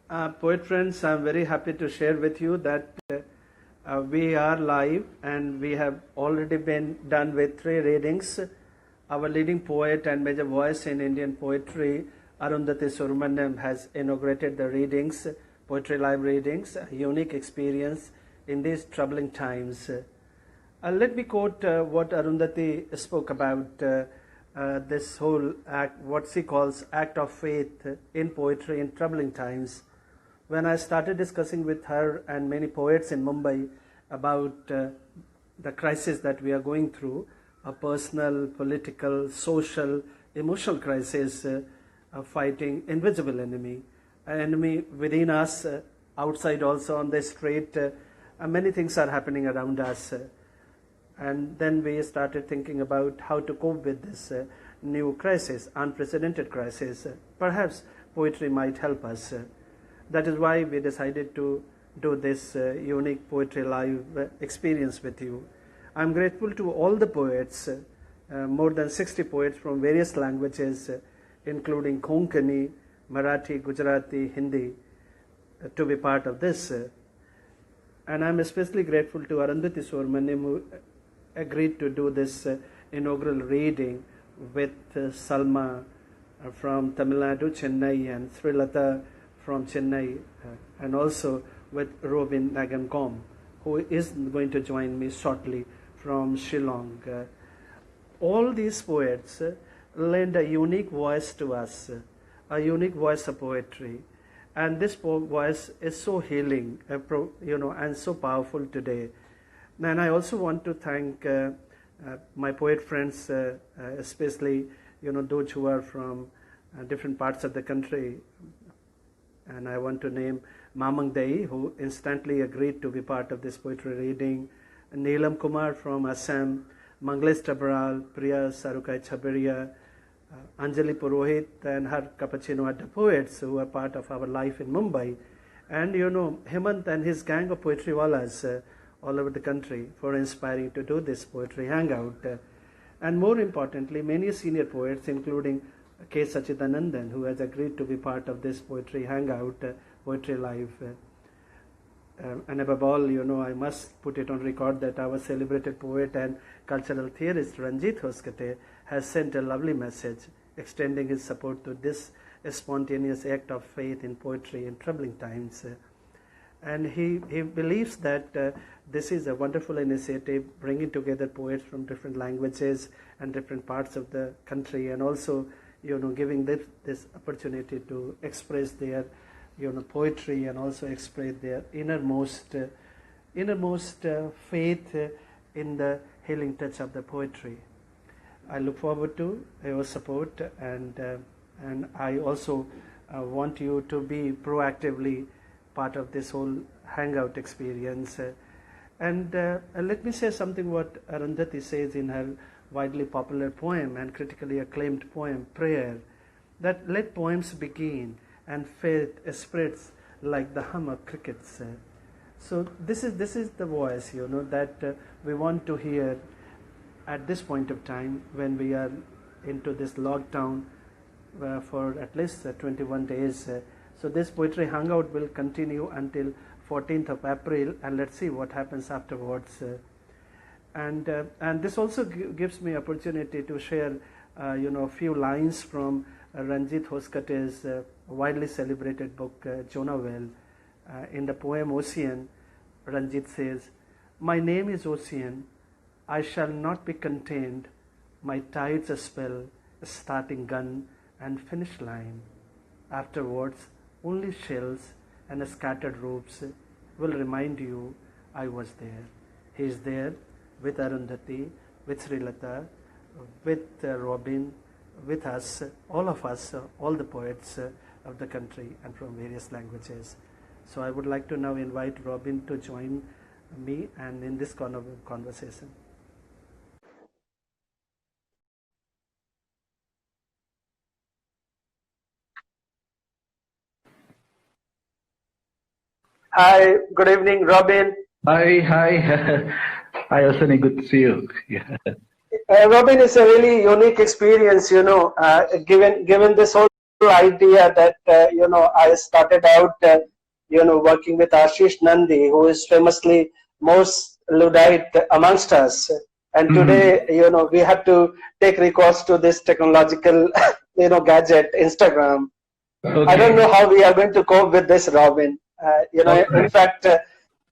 Poet friends, I'm very happy to share with you that we are live and we have already been done with 3 readings. Our leading poet and major voice in Indian poetry, Arundhati Subramaniam, has inaugurated the readings, poetry live readings, a unique experience in these troubling times. Let me quote what Arundhati spoke about this whole act, what she calls act of faith in poetry in troubling times. When I started discussing with her and many poets in Mumbai about the crisis that we are going through, a personal, political, social, emotional crisis, fighting invisible enemy, an enemy within us, outside also on the street, many things are happening around us. And then we started thinking about how to cope with this new crisis, unprecedented crisis. Perhaps poetry might help us. That is why we decided to do this unique poetry live experience with you. I'm grateful to all the poets, more than 60 poets from various languages, including Konkani, Marathi, Gujarati, Hindi, to be part of this. And I'm especially grateful to Arundhati Subramaniam, who agreed to do this inaugural reading with Salma from Tamil Nadu, Chennai, and Srilata from Chennai, and also with Robin Ngangom, who is going to join me shortly from Shillong. All these poets lend a unique voice to us, a unique voice of poetry. And this voice is so healing, and so powerful today. And I also want to thank my poet friends, especially those who are from different parts of the country. And I want to name Mamang Dei, who instantly agreed to be part of this poetry reading, Neelam Kumar from Assam, Manglesh Tabral, Priya Sarukai Chaberia, Anjali Purohit, and her Cappuccino Adda poets who are part of our life in Mumbai. And Hemant and his gang of poetry wallahs all over the country for inspiring to do this poetry hangout. And more importantly, many senior poets, including K. Sachidanandan, who has agreed to be part of this poetry hangout, poetry live. And above all, I must put it on record that our celebrated poet and cultural theorist Ranjit Hoskate has sent a lovely message extending his support to this spontaneous act of faith in poetry in troubling times. And he believes that this is a wonderful initiative, bringing together poets from different languages and different parts of the country, and also giving this opportunity to express their poetry and also express their innermost faith in the healing touch of the poetry. I look forward to your support, and I also want you to be proactively part of this whole hangout experience. And let me say something what Arundhati says in her widely popular poem and critically acclaimed poem, Prayer, that let poems begin and faith spreads like the hum of crickets. So this is the voice, that we want to hear at this point of time when we are into this lockdown for at least 21 days. So this poetry hangout will continue until 14th of April, and let's see what happens afterwards. And this also gives me opportunity to share, a few lines from Ranjit Hoskate's widely celebrated book, Jonah Well. In the poem Ocean, Ranjit says, "My name is Ocean, I shall not be contained, my tides a spell, a starting gun and finish line. Afterwards, only shells and scattered ropes will remind you I was there." He is there with Arundhati, with Srilata, with Robin, with us, all of us, all the poets of the country and from various languages. So I would like to now invite Robin to join me and in this conversation. Hi, good evening, Robin. Hi. Hi, Ashwani. Good to see you. Robin, is a really unique experience, given this whole simple idea that, I started out, working with Ashish Nandi, who is famously most Luddite amongst us. And today, we have to take recourse to this technological, gadget, Instagram. Okay. I don't know how we are going to cope with this, Robin. In fact,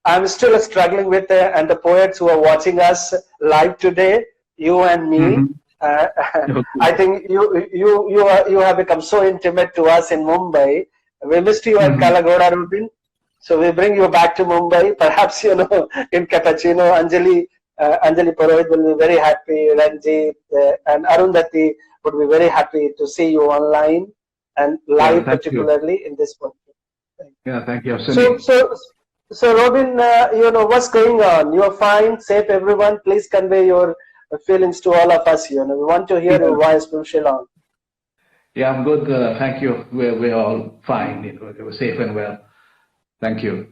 I'm still struggling with, and the poets who are watching us live today, you and me. I think you have become so intimate to us in Mumbai. We missed you at Kalagoda, Robin. So we bring you back to Mumbai. Perhaps, in Cappuccino, Anjali Purohit will be very happy. Ranjit and Arundhati would be very happy to see you online and live, particularly in this country. Thank you. So Robin, what's going on? You're fine, safe, everyone. Please convey your feelings to all of us. We want to hear your voice from Shillong. Yeah, I'm good. Thank you. We're all fine. We're safe and well. Thank you.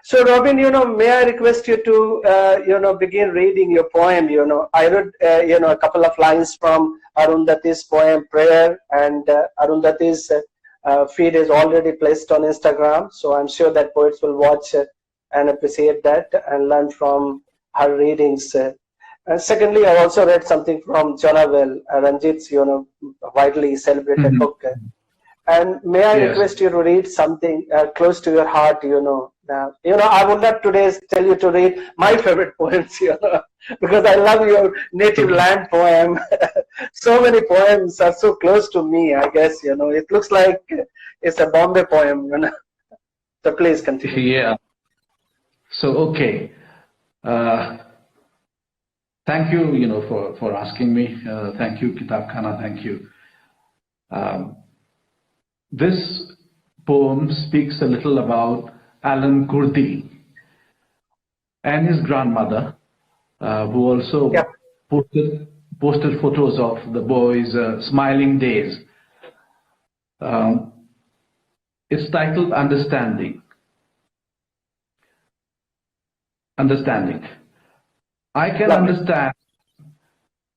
So Robin, may I request you to, begin reading your poem? I read, a couple of lines from Arundhati's poem, Prayer, and Arundhati's feed is already placed on Instagram. So I'm sure that poets will watch and appreciate that and learn from her readings. And secondly, I also read something from Jonaville, Ranjit's, widely celebrated book. And may I request you to read something close to your heart, I would not today tell you to read my favorite poems, because I love your native land poem. So many poems are so close to me, I guess, it looks like it's a Bombay poem, So please continue. Yeah. So, okay. Thank you, for asking me. Thank you, Kitab Khana. Thank you. This poem speaks a little about Alan Kurdi and his grandmother, who also posted photos of the boys' smiling days. It's titled Understanding. Understanding. I can understand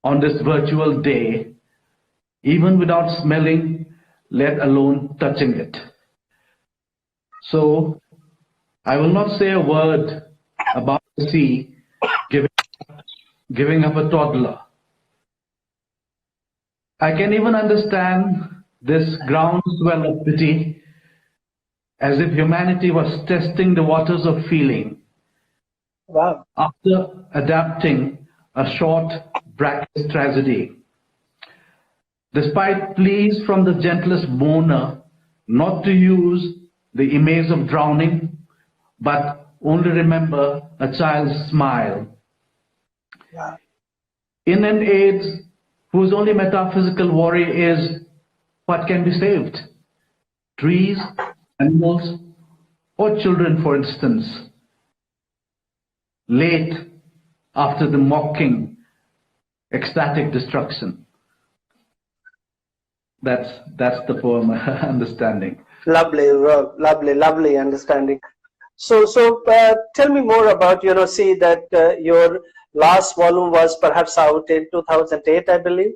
on this virtual day, even without smelling, let alone touching it. So I will not say a word about the sea giving up a toddler. I can even understand this groundswell of pity, as if humanity was testing the waters of feeling. Wow. After adapting a short brackish tragedy. Despite pleas from the gentlest mourner not to use the image of drowning, but only remember a child's smile. Yeah. In an age whose only metaphysical worry is what can be saved? Trees, animals, or children, for instance. Late after the mocking, ecstatic destruction. That's the poem, Understanding. Lovely, Rob. Lovely understanding. So tell me more about, see that your last volume was perhaps out in 2008, I believe.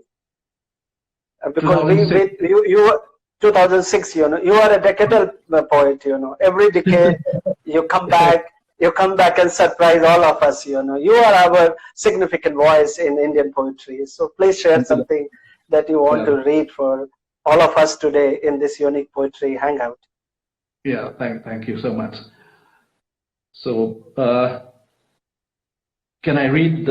Because you 2006, you are a decadal poet, Every decade you come back and surprise all of us, You are our significant voice in Indian poetry. So please share something that you want to read for all of us today in this unique poetry hangout. Yeah, thank you so much. So, can I read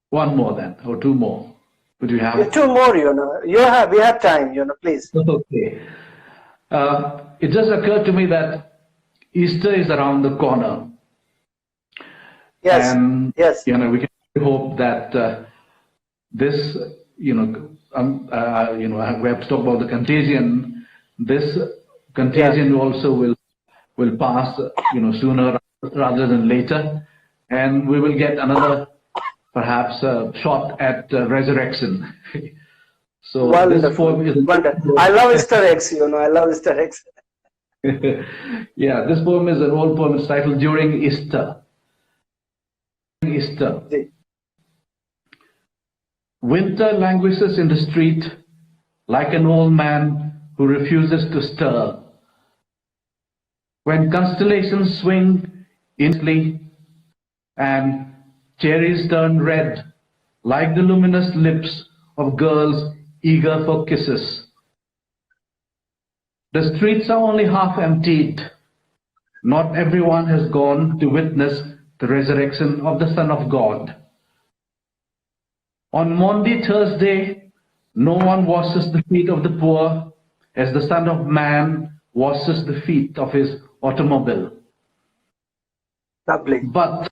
one more then, or two more? Would you have? Two more, we have time, please. Okay. It just occurred to me that Easter is around the corner. Yes. And, yes. We can hope that this, we have to talk about the contagion. This contagion also will pass, sooner rather than later, and we will get another, perhaps, shot at resurrection. So wonderful. This poem is wonderful. I love Easter eggs. I love Easter eggs. Yeah, this poem is an old poem. It's titled During Easter. Winter languishes in the street like an old man who refuses to stir. When constellations swing instantly and cherries turn red, like the luminous lips of girls eager for kisses. The streets are only half emptied. Not everyone has gone to witness the resurrection of the Son of God. On Maundy Thursday, no one washes the feet of the poor as the Son of Man washes the feet of his automobile. Lovely. But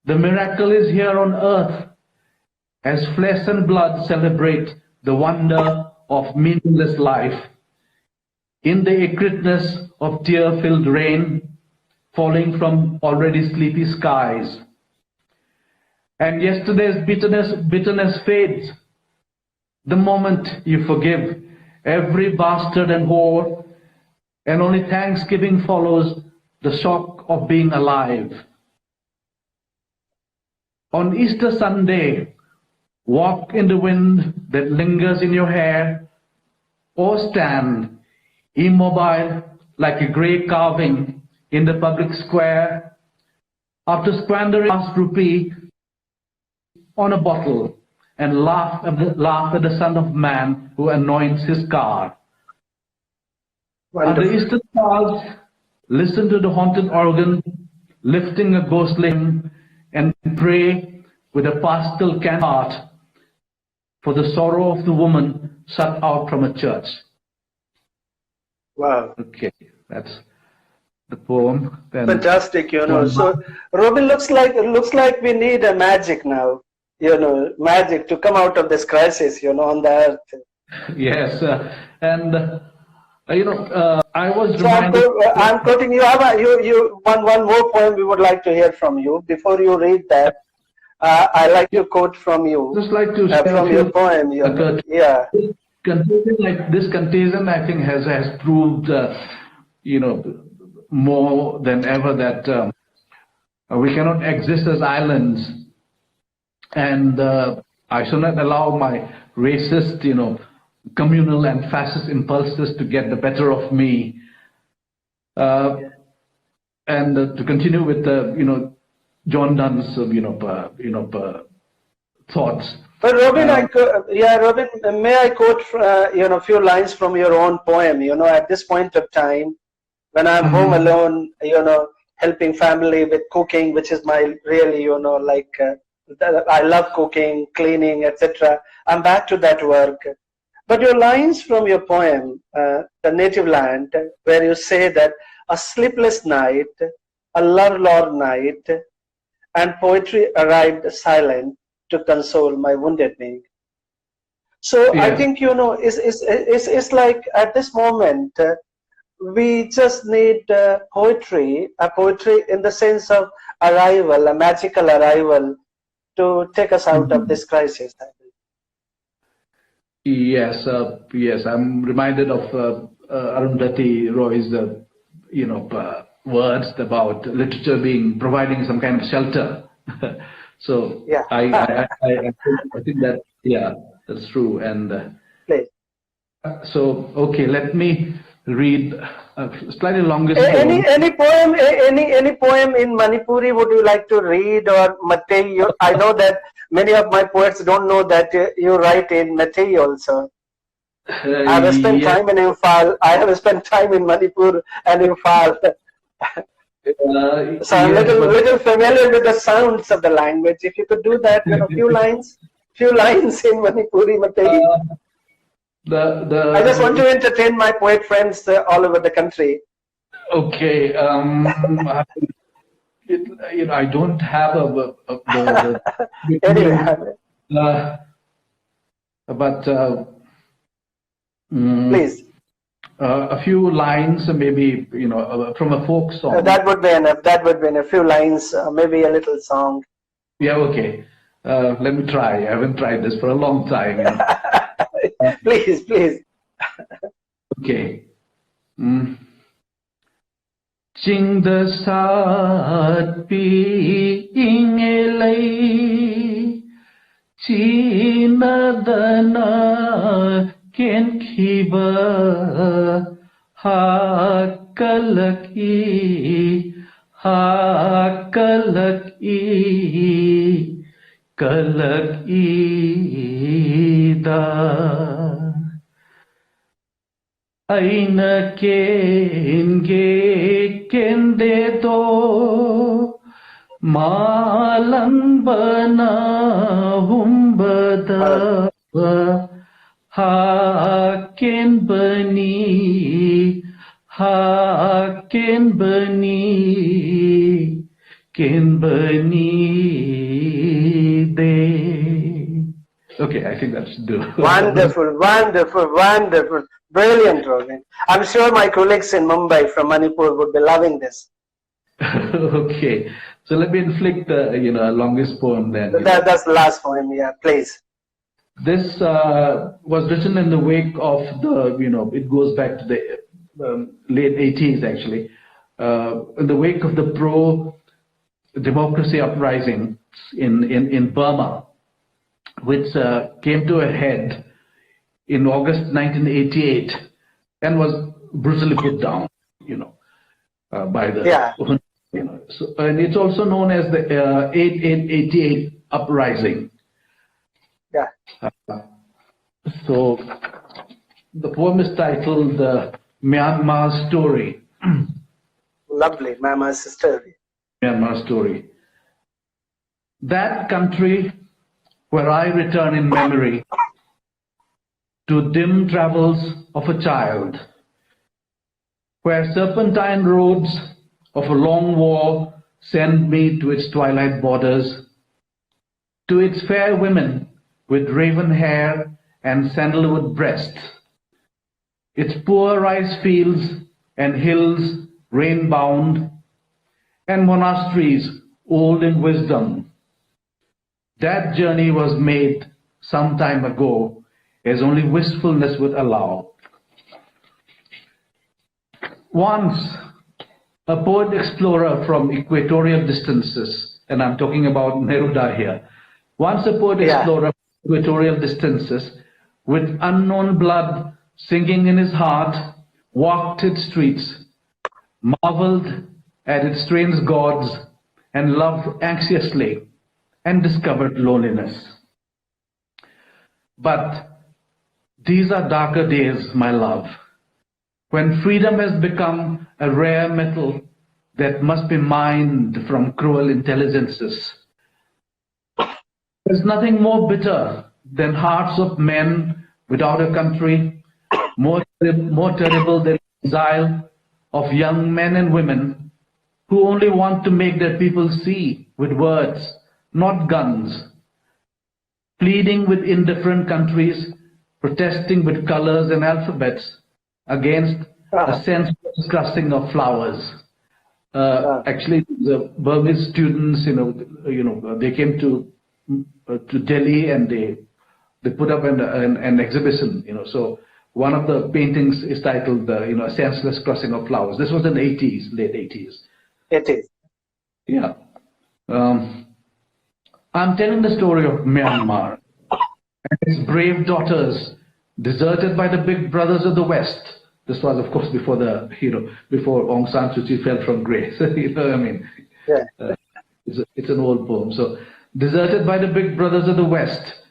the miracle is here on earth as flesh and blood celebrate the wonder of meaningless life in the acridness of tear-filled rain falling from already sleepy skies. And yesterday's bitterness fades the moment you forgive every bastard and whore, and only thanksgiving follows the shock of being alive. On Easter Sunday, walk in the wind that lingers in your hair, or stand immobile like a grey carving in the public square after squandering last rupee on a bottle and laugh at the Son of Man who anoints his car. Under Easter stars, listen to the haunted organ lifting a ghostly hymn and pray with a pastel can heart for the sorrow of the woman shut out from a church. Wow. Okay, that's the poem. Then fantastic, So, Robin, looks like we need a magic now. Magic to come out of this crisis, on the earth. Yes, and I was So reminded. I'm quoting you. One more poem we would like to hear from you. Before you read that, I like to quote from you. Just like to from your poem. Yeah. This contagion, I think, has proved, more than ever that we cannot exist as islands, and I should not allow my racist, communal and fascist impulses to get the better of me. And to continue with the, John Donne's, thoughts. But Robin, Robin, may I quote, a few lines from your own poem? At this point of time, when I'm home alone, helping family with cooking, which is my really, I love cooking, cleaning, etc. I'm back to that work. But your lines from your poem, The Native Land, where you say that a sleepless night, a lorelor night, and poetry arrived silent to console my wounded me. So yeah. I think, it's like at this moment, we just need poetry, a poetry in the sense of arrival, a magical arrival to take us out of this crisis. Yes, yes. I'm reminded of Arundhati Roy's, words about literature providing some kind of shelter. So yeah. I think that that's true. And please. So okay, let me read a slightly longer. Any poem in Manipuri would you like to read, or Meitei? I know that many of my poets don't know that you write in Meitei also. I have spent time in Imphal. I have spent time in Manipur and Imphal. So I'm little familiar with the sounds of the language. If you could do that, a few lines in Manipuri, Meitei. I just want to entertain my poet friends all over the country. Okay. I don't have anyway. But please. A few lines, maybe from a folk song. That would be enough. That would be enough. A few lines, maybe a little song. Yeah. Okay. Let me try. I haven't tried this for a long time. Please. Okay. Ching the sat pi ingelai china dana ken kiva ha kalaki da aina kenge kende do malang bana humbada ha ken bani de. Okay, I think that's good. Wonderful, wonderful, wonderful. Brilliant, Robin. I'm sure my colleagues in Mumbai from Manipur would be loving this. Okay, so let me inflict the longest poem then. That's the last poem, yeah, please. This was written in the wake of the, it goes back to the late 80s actually, in the wake of the pro-democracy uprising in Burma, which came to a head in August 1988 and was brutally put down, by the, so, and it's also known as the 8888 uprising. Yeah. So the poem is titled Myanmar Story. Lovely, Myanmar's story. Myanmar Story. That country where I return in memory to dim travels of a child, where serpentine roads of a long war send me to its twilight borders, to its fair women with raven hair and sandalwood breasts, its poor rice fields and hills rain-bound, and monasteries old in wisdom. That journey was made some time ago, as only wistfulness would allow. Once, a poet explorer from equatorial distances, and I'm talking about Neruda here, once a poet explorer from equatorial distances, with unknown blood singing in his heart, walked its streets, marveled at its strange gods, and loved anxiously, and discovered loneliness. But these are darker days, my love, when freedom has become a rare metal that must be mined from cruel intelligences. There's nothing more bitter than hearts of men without a country, more terrible than exile of young men and women who only want to make their people see with words, not guns, pleading with indifferent countries, protesting with colors and alphabets against a senseless clustering of flowers. Actually, the Burmese students, they came to Delhi and they put up an exhibition. So one of the paintings is titled, "A Senseless Crossing of Flowers." This was in the 80s, late 80s. It is. Yeah. I'm telling the story of Myanmar and its brave daughters, deserted by the big brothers of the West. This was, of course, before before Aung San Suu Kyi fell from grace. It's an old poem. So, deserted by the big brothers of the West,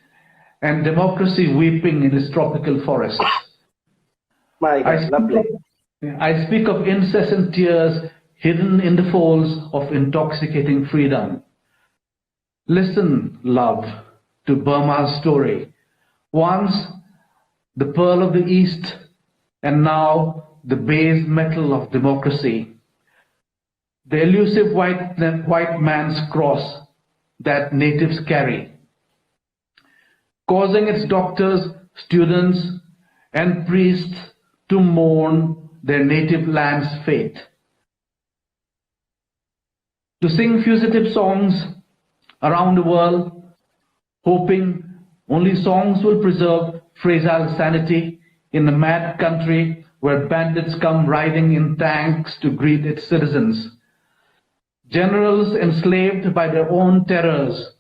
and democracy weeping in its tropical forests. My God, lovely. I speak of incessant tears hidden in the folds of intoxicating freedom. Listen, love, to Burma's story. Once the pearl of the East, and now the base metal of democracy. The elusive white man's cross that natives carry, causing its doctors, students, and priests to mourn their native land's fate. To sing fugitive songs around the world, hoping only songs will preserve fragile sanity in a mad country where bandits come riding in tanks to greet its citizens. Generals enslaved by their own terrors,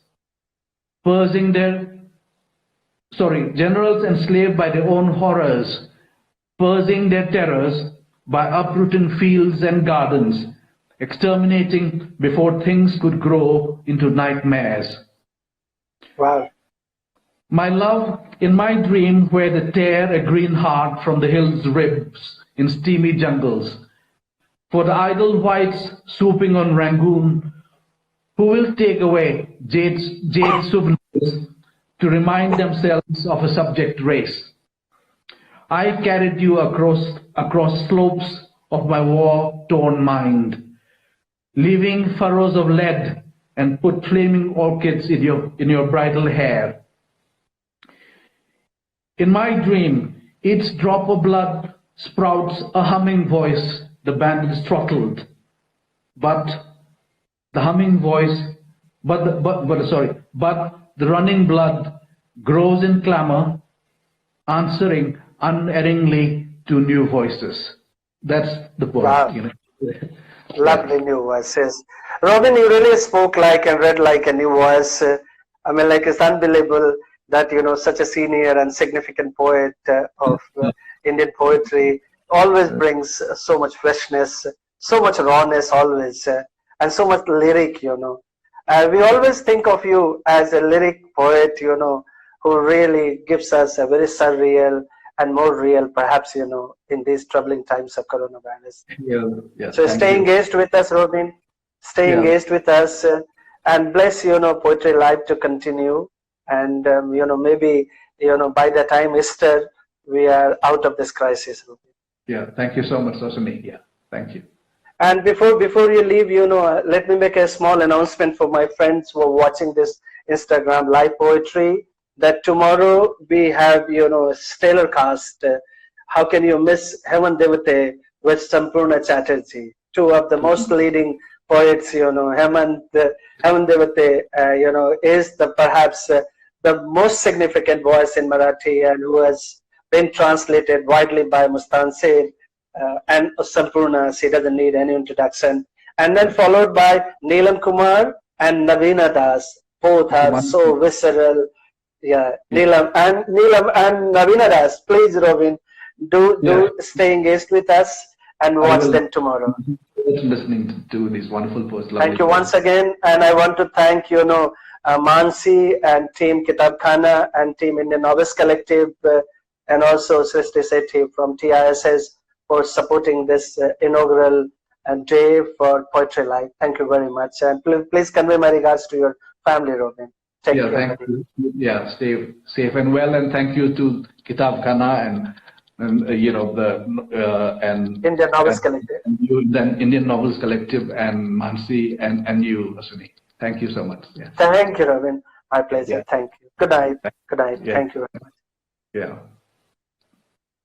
purging their generals enslaved by their own horrors, purging their terrors by uprooting fields and gardens, exterminating before things could grow into nightmares. Wow. My love, in my dream, where they tear a green heart from the hill's ribs in steamy jungles, for the idle whites swooping on Rangoon, who will take away jade souvenirs to remind themselves of a subject race. I carried you across slopes of my war-torn mind, leaving furrows of lead, and put flaming orchids in your bridal hair. In my dream, each drop of blood sprouts a humming voice the bandits throttled, but the humming voice, but the running blood grows in clamor, answering unerringly to new voices. That's the point. Wow. You know. Lovely new voices. Robin, you really spoke like and read like a new voice. I mean, like, it's unbelievable that, you know, such a senior and significant poet of Indian poetry always brings so much freshness, so much rawness always, and so much lyric, you know. We always think of you as a lyric poet, you know, who really gives us a very surreal and more real, perhaps, you know, in these troubling times of coronavirus. Yeah, so stay engaged with us, Robin. Stay engaged with us, and bless, you know, Poetry Live to continue. And, you know, maybe, you know, by the time Easter, we are out of this crisis, Robin. Yeah, thank you so much, Ashwani. Yeah, thank you. And before you leave, you know, let me make a small announcement for my friends who are watching this Instagram live poetry, that tomorrow we have, you know, a stellar cast. How can you miss Heman Devate with Sampurna Chatterjee, two of the most leading poets, you know. Heman Devate, you know, is perhaps the most significant voice in Marathi, and who has been translated widely by Mustan Said, and Sampurna. She doesn't need any introduction. And then followed by Neelam Kumar and Navina Das. Both are so visceral. Yeah, Neelam and Navina Das. Please, Robin, do stay engaged with us and watch them tomorrow. Listening to these wonderful posts. Thank you once again, and I want to thank, you know, Mansi and team Kitab Khana and team Indian Novice Collective, and also Srishti Sethi from TISS for supporting this inaugural day for Poetry Live. Thank you very much, and please convey my regards to your family, Robin. Take care. Thank you. Yeah, stay safe and well, and thank you to Kitab Khana and you know, the and Indian Novels Collective, and you, then Indian Novels Collective, and Mansi and you, Ashwani. Thank you so much. Yeah. Thank you, Robin. My pleasure. Thank you. Good night. Good night. Thank you very much. Yeah.